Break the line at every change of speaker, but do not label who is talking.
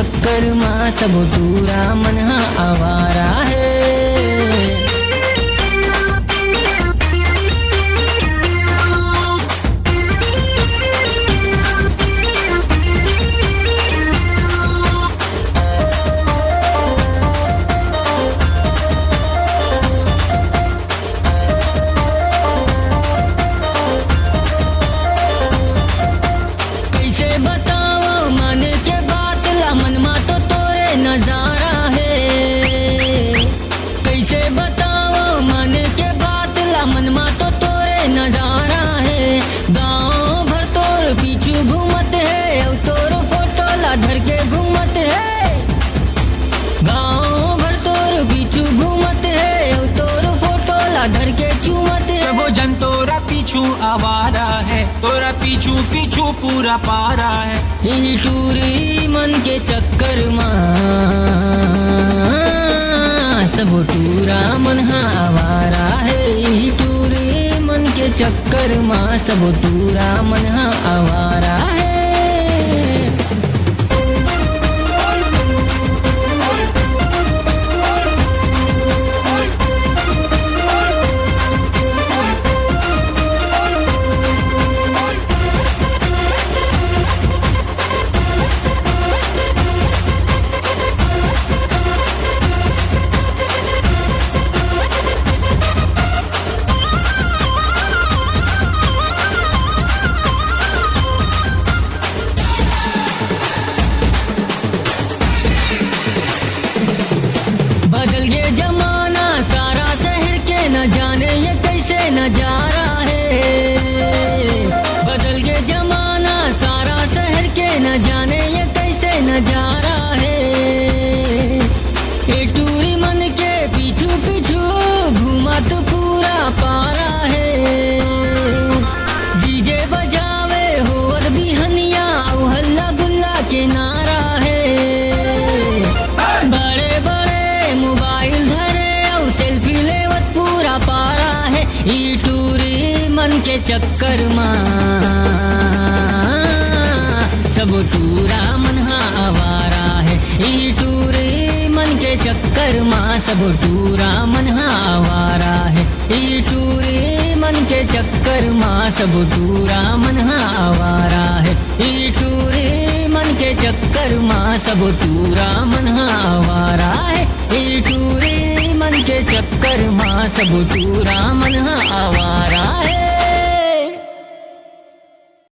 चक्कर माँ सब टूरा मन आवारा है। नजारा है कैसे बताओ मन के बात ला मनमा तो तोरे नजारा है। गाँव भर तोर पीछू घूमत है और तोर फोटो ला धर के घूमत है। गाँव भर तोर पीछू घूमत है और तोर फोटो ला धर के चूमत है।
सबो जन तोरा पीछू आवारा है, तोरा पीछू पीछू पूरा पारा है।
ही टूरी मन के चक्कर माँ सब टूरा मन आवारा है। ही टूरी मन के चक्कर माँ सब टूरा मन आवारा है। बदल गया जमाना सारा शहर के न जाने ये कैसे नजारा है। बदल गया जमाना सारा शहर के न जाने ये कैसे नजारा है। एक टूरी मन के पीछू पीछू घूमा तो पूरा पारा है। डीजे बजावे हो और बिहनिया और हल्ला गुल्ला के नारा है। बड़े बड़े मोबाइल धरे और सेल्फी लेवत पूरा पारा है। ई टूरी मन के चक्कर माँ सब टूरा मन आवारा है। ई टूरी मन के चक्कर माँ सब टूरा मन आवारा है। ई टूरी मन के चक्कर माँ सब टूरा मन आवारा है। ई टूरी मन के चक्कर माँ सब टूरा मन आवारा है। ई टूरी मन के चक्कर माँ सब टूरा मन आवारा